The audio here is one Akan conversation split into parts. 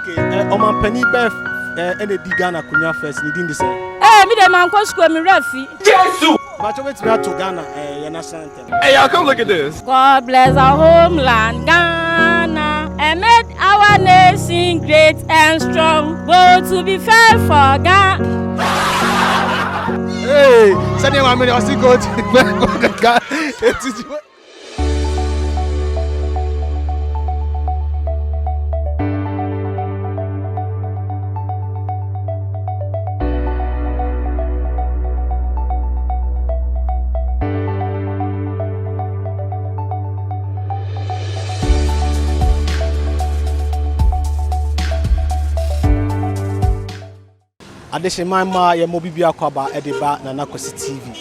Okay, Oman Penny Beth and the Ghana Kunya first, you didn't say. Me the man goes to me refi. Jesus! But you went to Ghana, Ghana Nation Anthem. Hey, y'all, come look at this. God bless our homeland, Ghana, and make our nation great and strong. Go to be fair for Ghana. Hey, Sunday, I mean, I still go to Ghana. Adeshemama ye mobibi akwaba edeba na Kwaxi TV.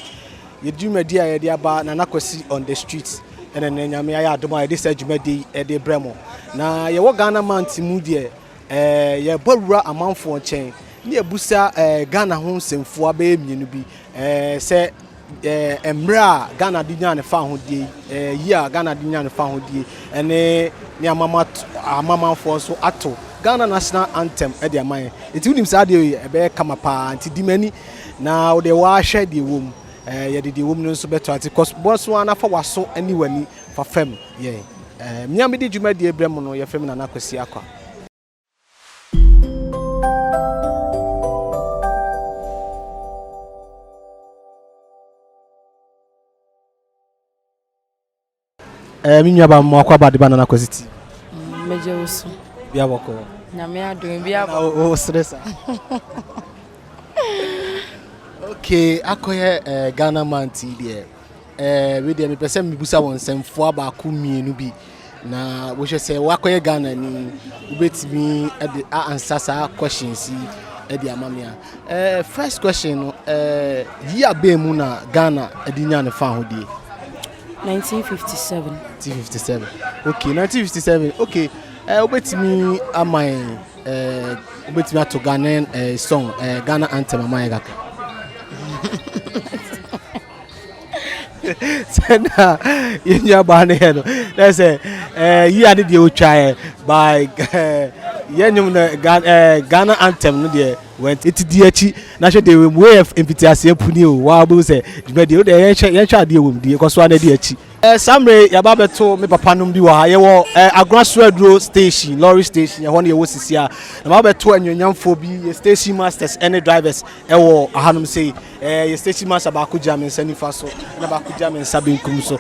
Ye dwumadi a ye de aba na Kwaxi on the streets. Ene nyame ya adoma ye de sa dwumadi e de bremo. Na ye wo Ghana man timu de ye bawura amanfo nchen. Ne ebusa Ghana ho nsemfo aba emienu bi. Se emra Ghana di nya ne fa ho die. Yi a Ghana di nya ne fa ho die. Ene ne amamanfo so ato Ghana National Anthem e de aman. Enti unim sa de e be kama pa nti di mani na wo de wa hwe de wom ye de wom no so beto ati cause boss one afa waso ani wani fa fam ye miam de djuma de ebrem no ye fam na Kwaxi akwa minya ba mo akwa ba de ba na Kwaxi TV meje osu bia boko nyame adon bia o stress. Okay, akoye Ghana man ti de we de me pese me busa won semfo aba ku mienu bi na wo hwe se wakoye Ghana ni ubetimi e answer sa questions e de amamia. First question yi abemu na Ghana edinya ne fa ho die 1957. Okay, 1957. Okay. Ubetimi amai ubetimi ato Ghana song Ghana Anthem amai gaka. Sena yinya bane no. Let's say yi ade de o try by yenyum Ghana Anthem no de went it di achi na hwe de way of invitation puni o wa bu say djumadi o de yen hwe ade wom di ko so na de achi. Samre yaba beto me papa num bi wa ye wo Agranswedro station lorry station ye ho na ye wo sisia na ma beto anwanyamfo bi ye station masters any drivers e wo ahanum say ye station master ba ko jam nsani fa so na ba ko jam nsabe nkum so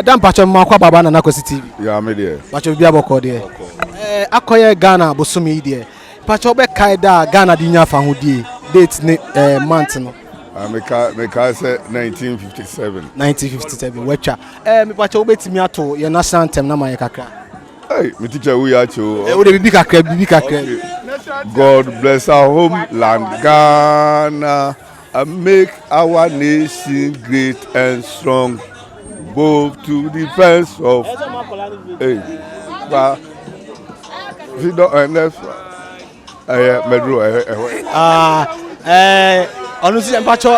dan pacho ma kwa baba na Kwaxi TV ya me de pacho bi aboko de akoye Ghana bosumi de pacho be kai da Ghana di nya fa ho die date ne month no me say 1957 wecha me pacho obetimi ato ye National Anthem na maye kakra. Hey, me teacher we ya cho we dey bibi kakra. God bless our homeland Ghana and make our nation great and strong, both to defense of hey ba we don't left medro honestly mpacho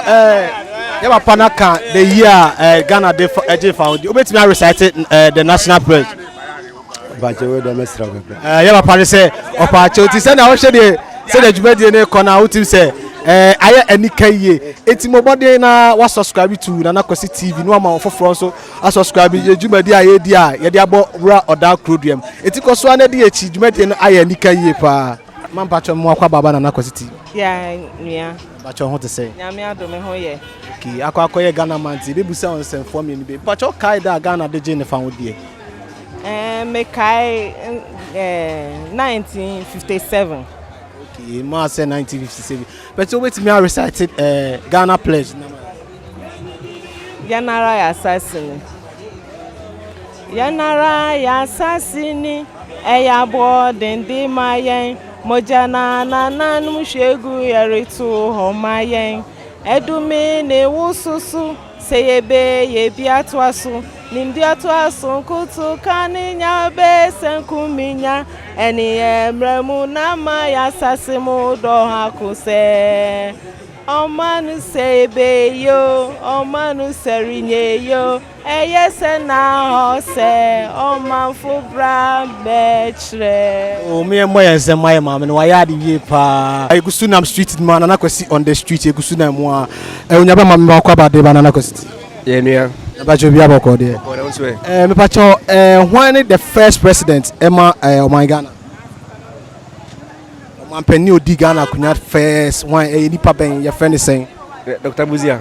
ye papa na kan the year Ghana dey found obetimi recite the national pledge bache we do mesra bebe ye papa say opacho ti say na wo hwe de say the jumadi ne kona wo tim say aye anikaye eti mobode na wa subscribe to na Kwaxi TV no ama ofoforo so a subscribe ye jumadi aye di a ye de abo wura oda crodiem eti koso na de echi jumadi no aye anikaye pa man pacho mo akwa baba na Kwaxi TV ya nua pacho ho te say nyame adome ho ye okay akoye Ghana man ti be busa on sem for me ni be pacho kai da Ghana de je ne fa ho die me kai 1957. Okay, ma say 1957 but you wait me recite Ghana pledge Yanara ya asasini eya bo dende mayen mojana nananum shegu yeritu homayen edume ne wususu seyebe yebiatu asu nimdiatu asu kutu kaninya be senkuminya eni emremu na ma ya sasimu do hakuse Omanu sebe yo, omanu serinye yo. Eyese na hose, omanfu bra betre. Oh, me and my and my mom and why I did pa. I go soon am street man and I could see on the street. I go soon am one. I will never mamma about the banana cost. Yeah. About your biabo there. Me pacho when the first president Emma oh my Ghana. Man penny odi Ghana kunya first one nipa ben your friend is saying Dr. Buzia.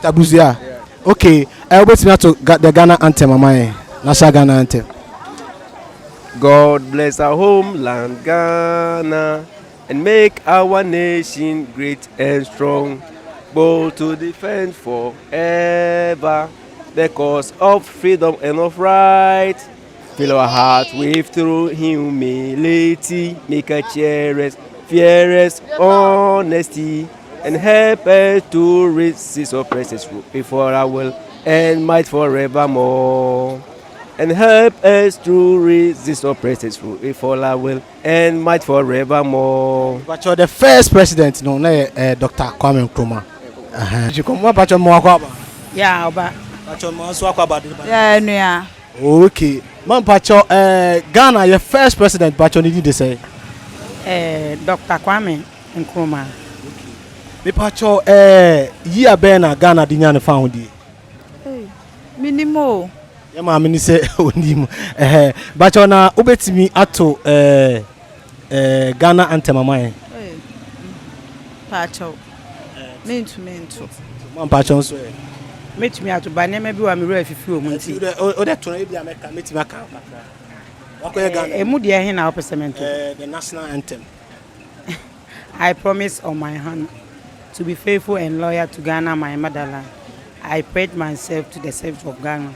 Dr. Buzia. Okay, I wait me to the Ghana Anthem my National Ghana Anthem. God bless our homeland Ghana and make our nation great and strong, bold to defend forever the cause of freedom and of right. Fill our hearts with true humility, make a cheerless, fearless honesty, and help us to resist oppressors before our will and might forevermore. And help us to resist oppressors before our will and might forevermore. But you're the first president, no, Dr. Kwame Nkrumah. You come up at your Mwakaba? Yeah, but But your Mwakaba. yeah. Okay. Man, Pacho, Ghana, your first president, Pacho, did they say? Dr. Kwame Nkrumah. Me Pacho, year Bena Ghana didn't found it. Minimo. Yeah, mammy say, but on a ubet me ato Ghana Anthem, my Pacho. Mintu. Man, Pacho, Meet me out to buy maybe I'm ready for few months. Oh, that one, maybe I make a meeting. A moody in our cement. The National Anthem. I promise on my hand to be faithful and loyal to Ghana, my motherland. I pledge myself to the service of Ghana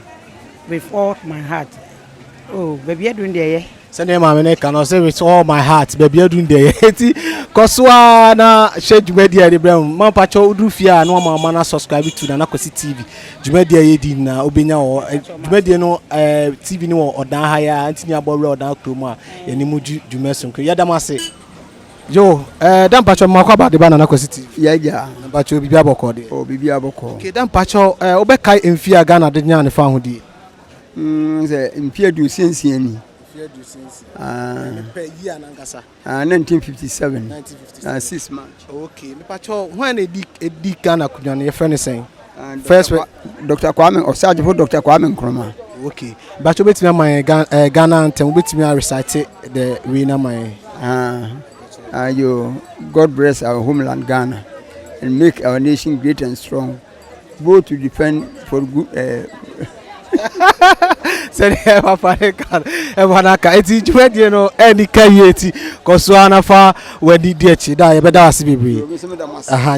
with all my heart. Oh, baby, you're doing there. Send them a can I say with all my heart, baby, you're doing there. Koswana share Jumedia the Brown. Man Pacho Udufia, no man subscribe to the Kwaxi TV. Jumedia Yedina, Obina or Jumedia no TV no or down higher, Antonia Borrow or down Kruma, and Nimuju Jumesun. Yadamase. Yo, Dan Pacho Makaba the banana Kwaxi TV. Yeah, Pacho Bibiaboko. Oh, Bibiaboko. Okay, Dan Pacho, Obekai in Fia Ghana didn't know the found it. In Fear do since any. 1957. 6 months. Okay, Pacho, when a dick Ghana could your friend is saying. First, Dr. Kwame or Sergeant for Dr. Kwame Nkrumah. Okay, but you bet me my Ghana Anthem, bet me I recite the winner my. You God bless our homeland Ghana and make our nation great and strong, both to defend for good. Said it's you know any kayeti koswana fa wedi dechi da ye beda wase bebre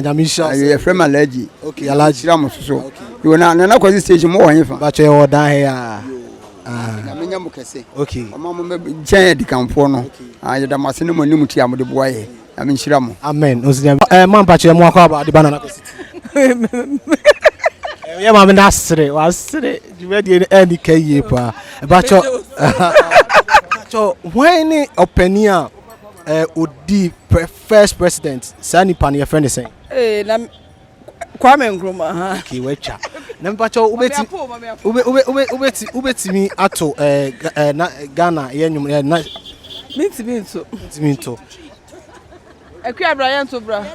nyamisha you friend allergy okay allergy so you na Kwaxi station mo wan fa ba che o dan here amenya mo kese okay mama me jen di kamfo no ya da mase ne mo nim ti amode boye aminshira mo amen man pa che mo akwa ba de banana yeah, mama, that's it. Was it? You ready? Any key pa? But when opinion would the first president, Sani Pan, your friend is saying, Kwame Nkrumah. Okay, wait, cha. Number two, ubeti me ato Ghana. Minto. Akyem Brian to bra.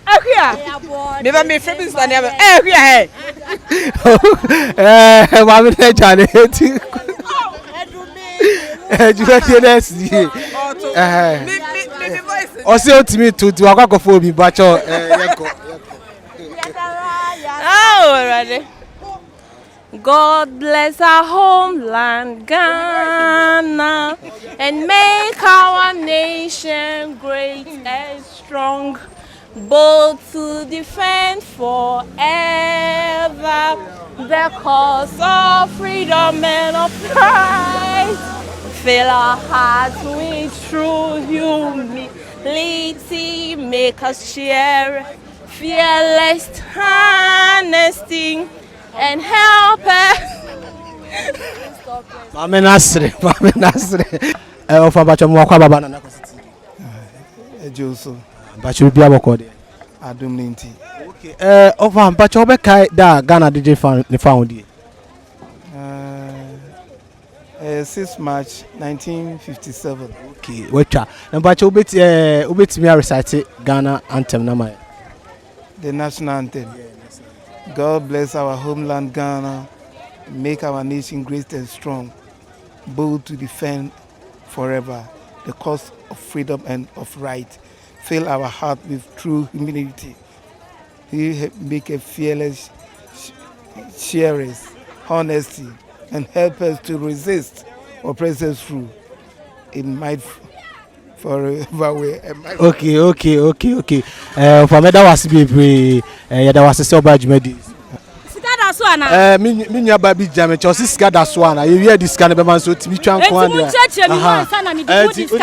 Akyem. Never me friends than ever. Akyem. Mama na jale eti. Juwe next year. O se o timi to akwa for mi ba cho yeko. Oh, already. God bless our homeland, Ghana, and make our nation great and strong, bold to defend forever the cause of freedom and of pride. Fill our hearts with true humility, make us share fearless honesty, and help us. Mama Nasre. Ofa bacho mo akwa baba na Kwaxi TV. Ejoso. Bacho bi aboko de. Adum ninti. Okay. Over bacho be kai da Ghana DJ fan ne found di. 6 March 1957. Okay, wetcha. Na bacho ubeti me recite Ghana anthem na mai. The national anthem. God bless our homeland Ghana, make our nation great and strong, bold to defend forever the cause of freedom and of right. Fill our heart with true humility. He make a fearless, cheerless, honesty, and help us to resist oppressors through. It might forever way. Okay. For me that was be yeah that was so bad jumedi. Sika da so ana. Me nya ba bi jam cho sika da so ana. You hear this kind of man so timi twan ko and there.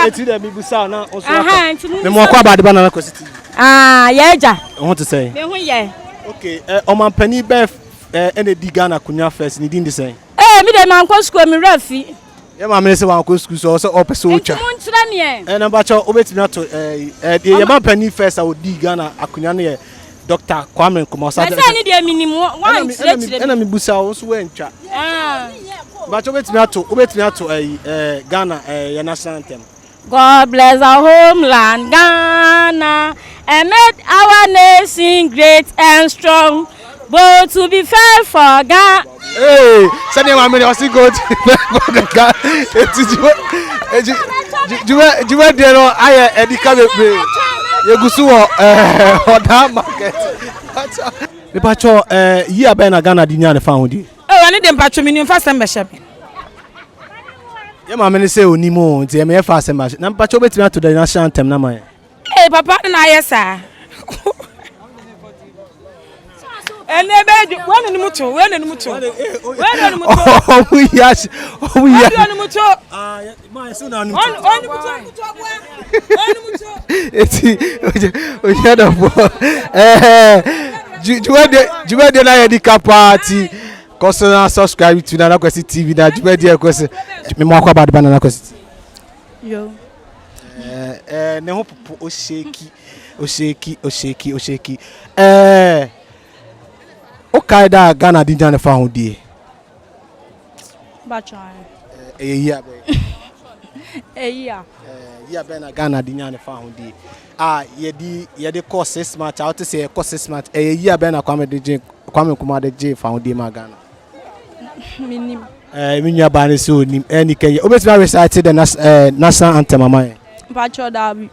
Eti da mi busa na o so aka. Me mo kwa ba de ba na Kwaxi TV. Ah, yeah ja. I want to say. Me hu ye. Okay, o man pani be ene di Ghana kunya first ni din de say. Me dey man ko school me rafi. Yeah, my minister wan go school so person ucha. Number 2 obetimi ato ye man pani first I would di Ghana akunya na Dr. Kwame Nkrumah sa. Na say ni dey minimum one chire. Na me busa wo so wentwa. But obetimi ato Ghana your national anthem. God bless our homeland Ghana and make our nation great and strong, bold to be fair for Ghana. Hey, send your money was go to the guy. You went there no I edika be. You go so Oda market. The pacho year be na Ghana di nya ne found di. Ani dem pacho minimum first time be shepe. Yeah, my man say onimo nti e me first time. Na pacho betimi to the national anthem na man. Eh papa na yesa. Enebe wonu ni muto. Oh yes. Wonu muto. My son na muto. Wonu muto. Eti o da bo. Juwede na ye di party. Koso subscribe to Ghana Kwaxi TV na juwede e kwese. Me mo akwa bad banana Kwaxi. Yo. Ne ho popo o sheki. O kaida Ghana di jane fa ho die. Bacho. Year be. Year be na Ghana di jane fa ho die. Ye di course 6 months out to say course 6 months. Year be na Kwame Nkrumah de je fa ho die ma Ghana. Minim. Minya ba ne so nim any kay. Obetimi recite the national anthem mama. Bacho dabi.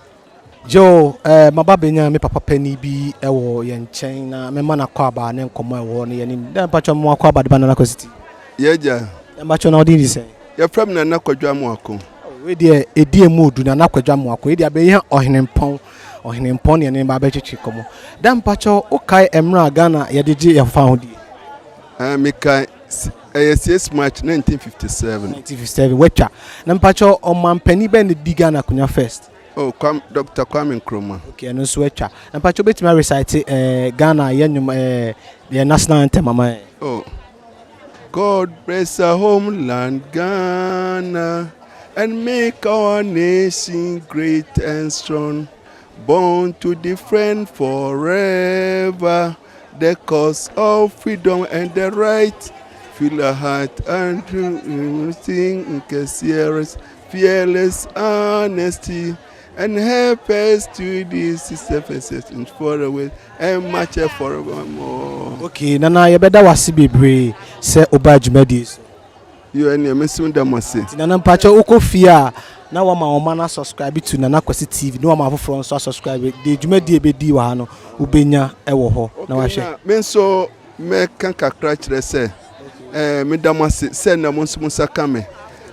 Jo maba benya me papa pani bi ewo ye nchen na me ma na kwa ba ne nkomo ewo ne ye ni dan pacho mo akwa ba de na Kwaxi TV. Yeja. Dan pacho na odi say. Ye from na kwadwa mo akon. We de edi emudu na kwadwa mo akon. E de abe ohenempon ne ne ba be chichi komo. Dan pacho o kai emra Ghana ye de je ye fa ho di. Me kai 6 March 1957. Wetcha. Dan pacho o man pani be ne di Ghana kunya first. Oh, Dr. Kwame Nkrumah. Okay, no switcher. And Pacho betimi recite Ghana yenyum the national anthem mama. Oh. God bless our homeland Ghana and make our nation great and strong, born to defend forever the cause of freedom and the right. Fill our heart and sing in fearless honesty. And help us to this surfaces and far away and much forevermore. Okay, Nana, you better was be say oba jumedis. You and your missing damasi. Nana Pacho Oko Fia. Now one man subscribe to Ghana Kwaxi TV. No man from so subscribe. The jumedi ebedi wahano ubenya ewo ho. Na wa she. Men so me kan kakra kire say me damasi say na mo nsusa kame.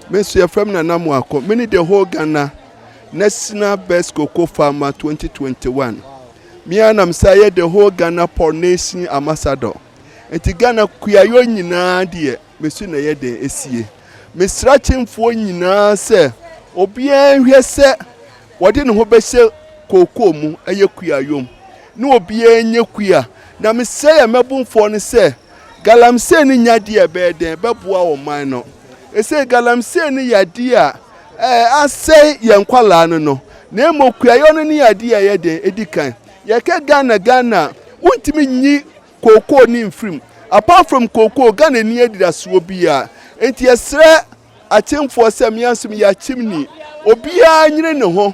Men so your from Nana mo akọ. Me the whole Ghana National Best Cocoa Farmer 2021. Me anam say the whole Ghana Poor Nation Ambassador. Enti Ghana kuyayo nyina de me su na ye de esie. Me stretching for nyina say obia hwe se wode ne ho be hye cocoa mu eye kuyayo. Ne obia nye kuya. Na me say mebumfo ne say galamsey ni nyade e be den beboa wo man no. E say galamsey ni yade a I say yankwala no na emo kuayo no ne ade ya de edikan ye ka Ghana wontimi nyi koko ni mfrim apart from koko Ghana ni adiraso bia enti yesre atemfo se miansum ya chimni obia nyire ne ho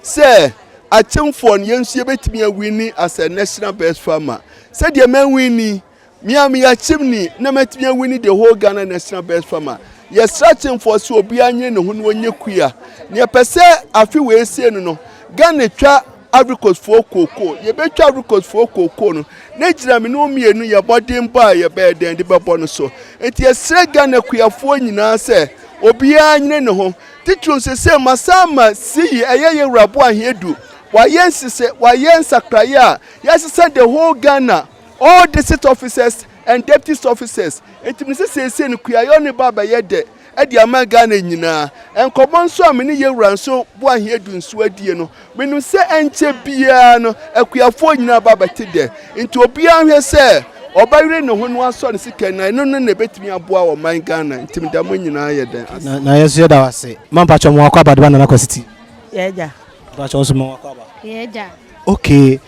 se atemfo no yensu ye betimi awini as a national best farmer se de man wini miam ya chimni na metimi awini the whole Ghana national best farmer yesre atemfo se obia nyire ne ho no onye kuya ne pese afi we se no Ghana twa Africos for cocoa, ye bet Africos for cocoa, no, nature me no me no your body by your bed and the babon so. And ye say Ghana queer for you now say, Obia no home. Teachers say, Masama, see a year rabua here do. Why yes, say, why yes, Sakraya, yes, send the whole Ghana, all the state officers and deputy officers. It means say, Kuyayoni Baba yede. Edi ama Ghana nyina enkomo nso amene yewura nso bo ahia du nso adie no menu se enche bia no akuafo nyina baba tede nti obia hwe se obayire ne ho no aso ne sika na no na betimi aboa wo man Ghana nti mdamo nyina ye den na yesu ye da wase mampa chomo akwa badba na Kwaxi TV Yeja. ba chonso mo akwa ba Yeja. okay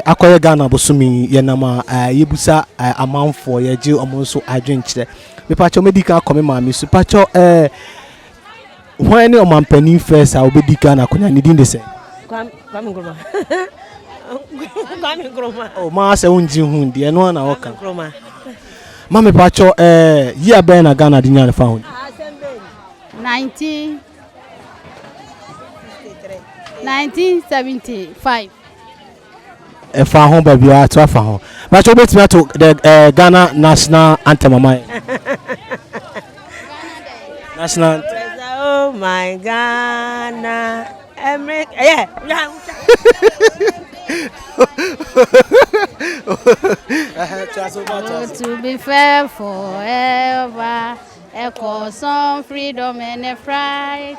akoye Ghana bosumi ye nama yebusa amanfo ye je omonso adwenkyere me pacho medical come ma su pacho when o mampani first I obedika na konya nidin de say Kwame Nkrumah. Kwame Nkrumah. oh ma say unji hu de no na woka Nkrumah. ma me pacho year ben na Ghana dinya fa hu 1975 fa ho ba bia to afa ho pacho betimi to the Ghana National Anthem amai National Oh my Ghana. Yeah. To be fair forever, a cause on freedom and a fright.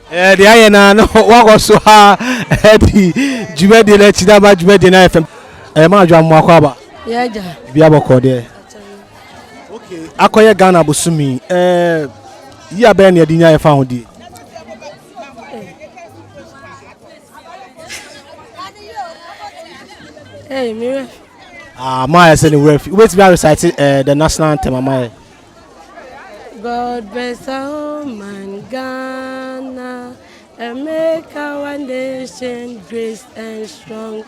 The ayena no wa go so ha di jumedi na chida ba jumedi na FM ma dwa mo akwa Yeja. bia boko de okay akoye Ghana bosumi ya ben ya dinya fa ho di Hey, me. Ma ya say the ref wait to be recite the national anthem ma God bless our man Ghana and make our nation great and strong,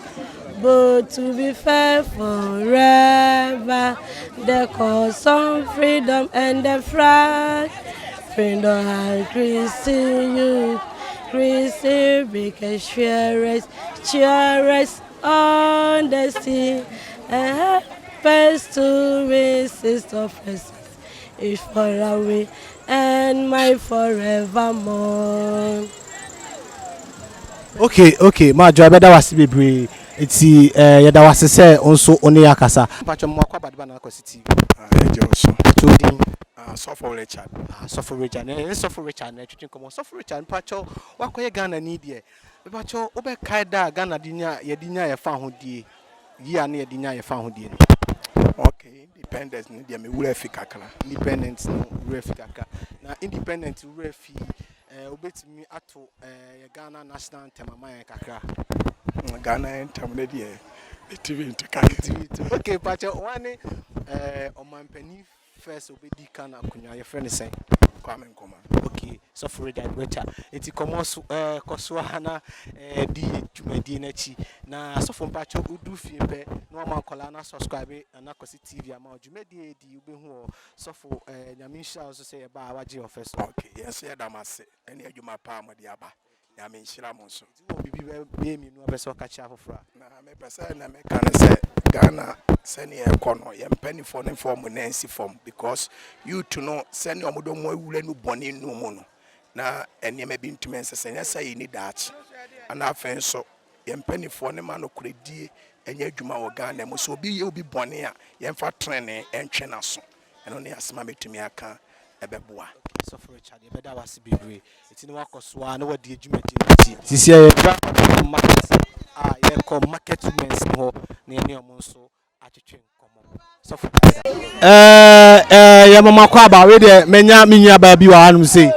but to be fair forever. The cause of freedom and the flag, freedom and Christian youth, Christian because cheerers on the sea, and first to resist offenses. Is far away and my forevermore. Okay ma jo be da wase bebre eti ye da wase say onso oni akasa pacho mo akwa badba na Kwaxi TV Ejoso chodin so for Richard so for Richard na twetwen komo so for Richard pacho wakoye Ghana ni de pacho obe kai da Ghana dinya ye dinya ye fa ho die yi na ye dinya ye fa ho die okay independence ni de me wura fi kakra independent no wura fi kakra na independent wura fi obetimi ato ye Ghana National Anthem amaye kakra Ghana Anthem ne de TV into kakra okay pacho one omampani first obedi kana kunya ye friend say Kwame Nkrumah okay so for that wecha enti komos koso hana di dwumadi na chi na so for pacho udu fie pe no ma kola na subscribe na Kwaxi TV ama dwumadi di ubehu so for nyaminsha also say ba waje office okay yes ya damase ene adwuma pa amade aba nyaminsha mo so bibi be mi no be so ka cha afofra na me pesa na me kan say Ghana seni ekono ye mpanifo ne form nancy form because you to know seni omodo mo awura nu boni nu mu no na enema bi ntumi nsese nya say ni daach ana afen so ye mpanifo ne ma no kredie enya adwuma wo Ghana mo so obi ye obi boni a ye mfa trene entwe na so eno ne asema metumi aka ebeboa so for Richard ye beda wase bebre eti ne wakoso na wadi adwumadi ti sisi ye market ye ko market women's ho na ene omonso atwetwe nkomo so for ya mama kwa ba we de menya minya ba bi wa hanum sei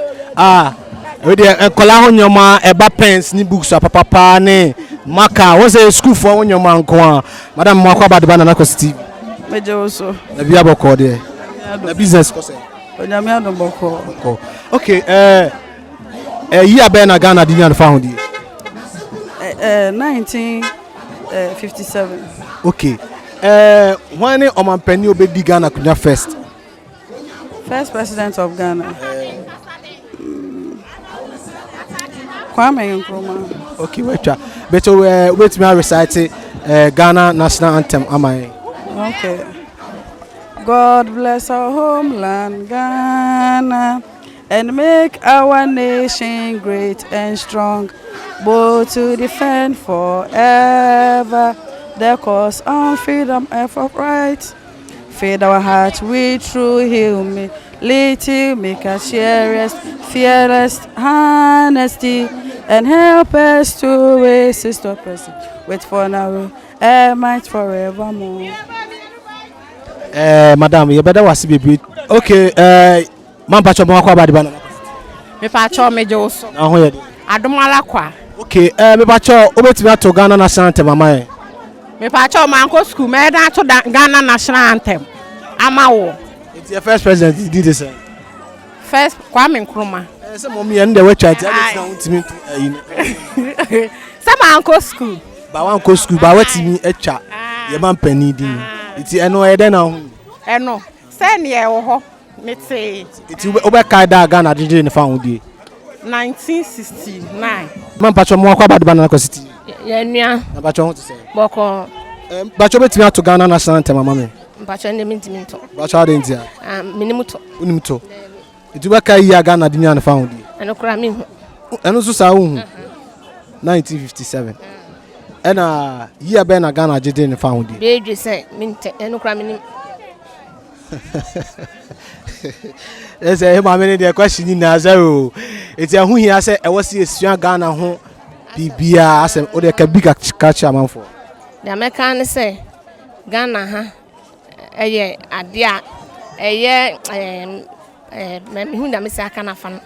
we dey kola ho nyoma eba pens ni books papa ne maka wo say school for ho nyoma nko a madam mo akwa ba na Kwaxi TV meje oso na bia boko de na business ko say onyame adom boko okay yi abe na Ghana di nyan fa ho di 1957 okay when omampani obedi Ghana kunya first president of Ghana Kwame Nkrumah. Okay, but wait me recite Ghana National Anthem am I? Okay. God bless our homeland Ghana and make our nation great and strong, both to defend forever the cause of freedom and for right. Feed our hearts with true humility, make us fearless honesty, and help us to resist oppression. Wait for now and might forevermore. Madam, you better was be okay. Man, patch up my body banana. Me patch up me Joso. Adomala kwa. Okay, me patch up. Obet me to Ghana National Anthem, mama. Me patch up man go school. Me da to Ghana National Anthem. Amawo. It's your first president. He did this. First Kwame Nkrumah. Some mommy and the website. Some uncle school. But one go school. But what me a chat. Your man penny din. It's no either now. No. Send ye ho. Me say. It's over Kaida Ghana didn't found you. 1969. Man patch up more about Banana City. Yeah, nia. Patch on to say. Boko. Patch up me to Ghana National Anthem, mama. Patch on the minto. Patch out in there. Minimuto. Unimto. It's over Kaida Ghana didn't found you. AndOkrami. And also saw 1957. And year Ben Ghana didn't found you. Baby say minte andOkrami. Let's say my many question in Nazaro. It's a who he has said I was a Ghana home. Bibia as a big catch a man for. The American say Ghana ha adia who da misa kana fan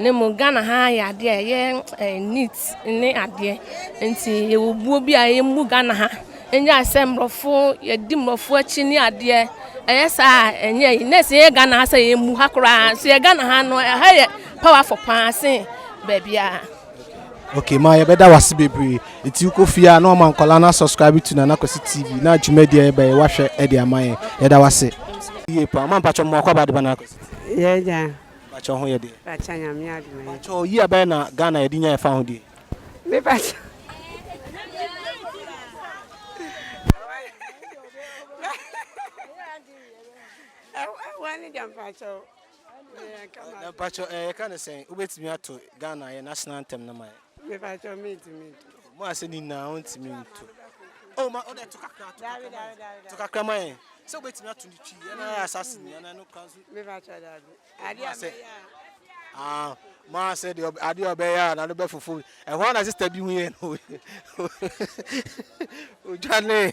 ne mo Ghana ha ya adia neat ne adia nti ye wo buo bi a ye mu Ghana ha enya asemrofo ye dimrofo achi ne adia sa enye ne se Ghana ha say ye mu hakora so ye Ghana ha no ha ye powerful passing babia. Okay, my better was baby. It's you Kofia, no man colana subscribe to Kwaxi TV. Now Jumedia by wash Eddie Amaya. That was it. Yeah, man, patch on more about the banana. Yeah. Patch on here. Patch on your yard. So, yeah, Bena Ghana, I didn't found it. Me patch. I want to patch. Patch, I can't say, wait me to Ghana, a national anthem. Me patch on me. More said in now to me too. Oh, my other took a crama. So wait me to the tree and I assassin and I know council. Me patch Ma said, I do obey and I don't for food. And one as sister be here. Johnny.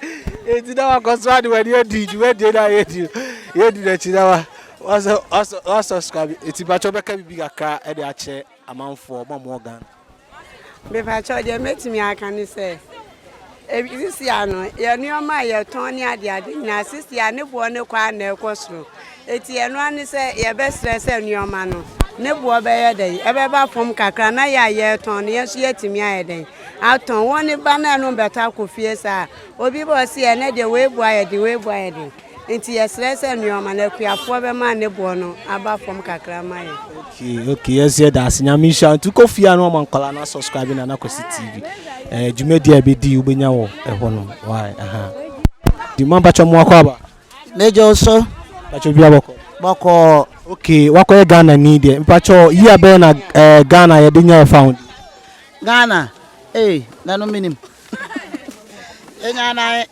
It's now concerned when you did, where did I hate you? You did that, you know. Also, subscribe. It's about to be a bigger car at the chair amount for more gun. Me patch on your mate me, I can say. If you see, I know you're near my Tony at the other. Now, sister, I never want to quite no cost through. It's your one say your best dress and your man. Never obey a day. Ever from Kakrana, ya Tony, yes, yet to me a day. Out on one banana better could fear, sir. Or people see another way by the way by the. Into yes, less and your man, we are for man, the bono, about from Kakrama. Okay, yes, yeah, that's Nyamisha. To coffee and woman colana subscribing and Kwaxi TV. Jumedia BD, Ubenya, why? The man patch on Mwakaba. Major also. Bako. Okay, what Ghana need it? Pacho, yeah, Bena Ghana, you didn't found. Ghana, hey, no minimum. Ghana,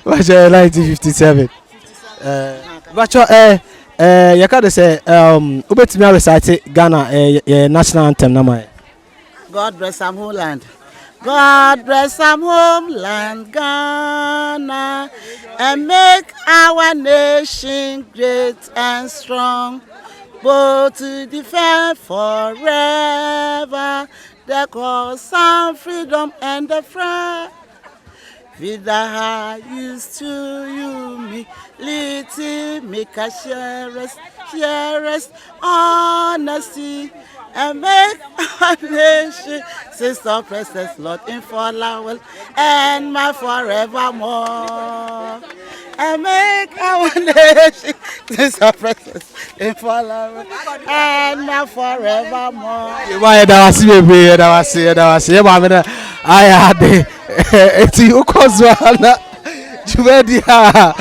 What's 1957? Pacho, you can't say, Ubet me recite Ghana, national anthem, Nama. God bless our homeland. God bless our homeland, Ghana, and make our nation great and strong, both to defend forever the cause of freedom and the flag. With the highest to you, me, little, make a sharest, honesty, and make our nation, sister, precious, Lord, in for love, and my forevermore. And make our nation, sister, precious, in for love, and my forevermore. Why that was baby, that was yeah, mamma. I had it's you cause one. Juvedia.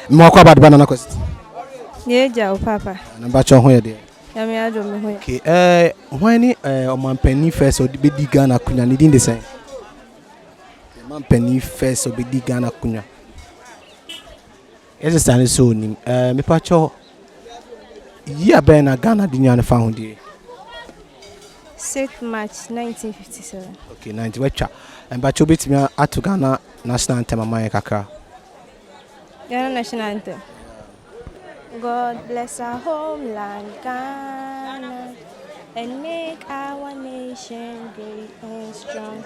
More about banana cost. Yeah, Joe, Papa. Number 200. Okay, when man penny first or be Ghana kunya need the same. Man penny first or be Ghana kunya. Yes, stand so nim. Me pacho. Yeah, ben a Ghana dinya found here. 6 March 1957. Okay, 90 wecha. And pacho bit me at Ghana National Anthem amaya kakra. Ghana Nation Anthem. God bless our homeland, Ghana, and make our nation great and strong,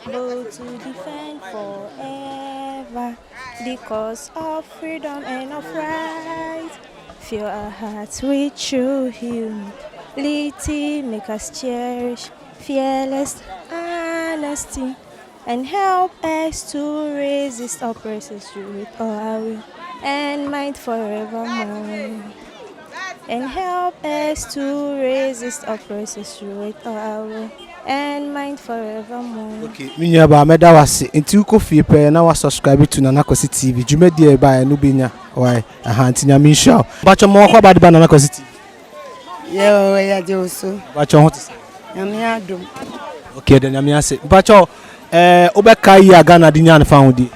both to defend forever the cause of freedom and of right. Fill our hearts with true humility, make us cherish fearless honesty, and help us to resist oppressors with all our will and might forevermore. And help us to resist oppressors with all our will and might forevermore. Okay, me nyaba me da wase enti uko fie pe na wa subscribe to Kwaxi TV. Jumedi e ba no benya why anti nya me show. Bacho mo kwa ba de ba Kwaxi TV. Yeah, we are Joso. Bacho hot. Nyame adom. Okay, then nyame ase. Bacho obeka yi Ghana dinya na fa hodi.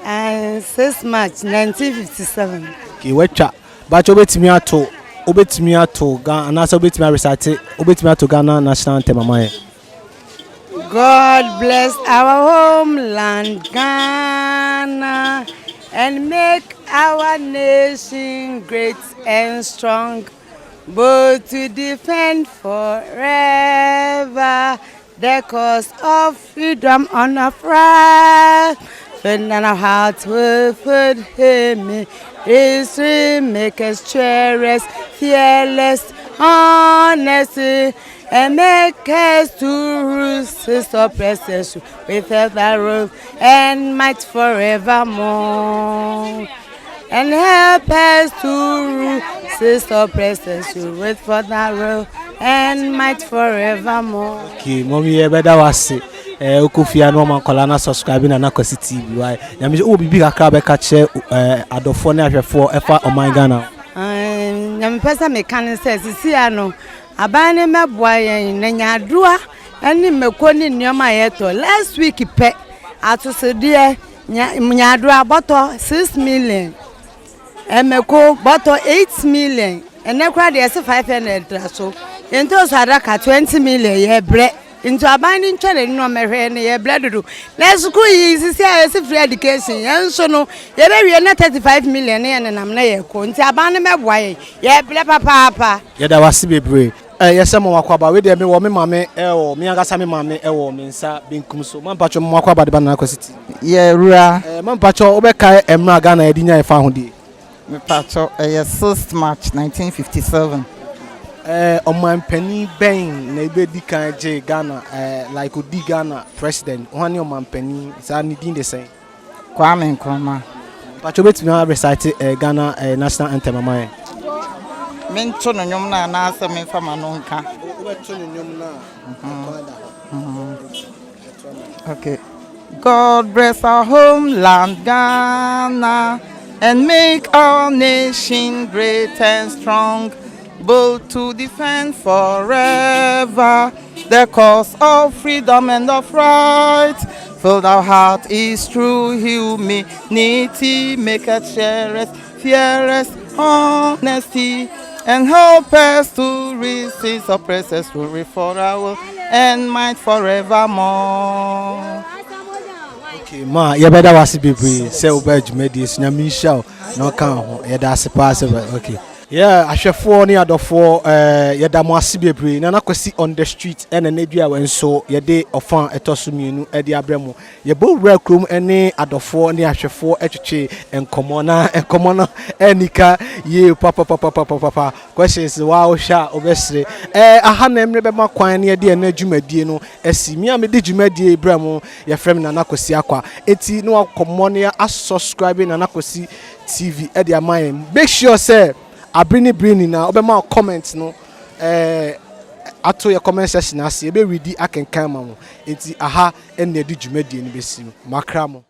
6 March 1957. Okay, wecha. Bacho obetimi ato Ghana so obetimi recite obetimi ato Ghana National Anthem amaye. God bless our homeland, Ghana, and make our nation great and strong, both to defend forever the cause of freedom on our pride. When our hearts will put him, history make us cherish, fearless, honesty, and make us to resist oppressors with the rule and might forevermore. And help us to resist oppressors with the rule and might forevermore. Okay, mommy, you better was Okufia no man kola subscribe na Kwaxi TV. Why? Nyame o bibi kakra be ka che adofo na ahwefo efa oman Ghana. Nyame pesa me kan se sisi ano aban ne meboa yen na nyadoa ani meko ni nneoma yeto last week pe atosede nyadoa boto 6 million emeko boto 8 million enekra de 500 so ento so adaka 20 million ye bre into abani ntwere no mehwe ne ye bledodo na school yi sisi a free education yen so no ye be wie na 35 million ne nam na ye ko nti abani meboa ye ble papa Ye da wasi bebre yes mo wakwaba we de me wo me mame wo me agasa me mame wo me nsa benkum so man pacho mo wakwaba de ba na Kwaxi TV. Ye rura Man pacho obeka emra Ghana edinya efa ho de. me pacho 6 March 1957. Oman penny ben na ebe di kan je Ghana like odi Ghana president one oman penny sa ni din the same. Kwame Nkrumah. Pacho betimi recite Ghana National Anthem amaye. Minto no nyom na na asa me fama no nka. Okay. God bless our homeland, Ghana, and make our nation great and strong, both to defend forever the cause of freedom and of right. Fill our heart is true humility, make us cherish fearless honesty, and help us to resist oppressors who for our and might forevermore. Okay, ma, you better was baby. Say over Jumedi, Nyamisha, no count. Yeah, that's a pass. Okay. Yeah, I shall for near the four, Yadamasi baby. Nana could see on the street and an idea when so your day of fun at Tosuminu, Eddie Abramo. You both welcome any other four near Shafo, Etche, and Commoner, and Commoner, and Nika, ye papa. Questions, wow, sha, obviously. I had never remember quite near the Nejumedino, as see me, I made Jumedi Bramo, your friend Nanakosiaqua. It's no commonia as subscribing Nanakosi TV at their mind. Make sure, sir. I bring it now. Open my comments no. Ato your comment section. I see. Ebe ready. I can come. It's aha. And they do Jumedi ni besi. Makramo.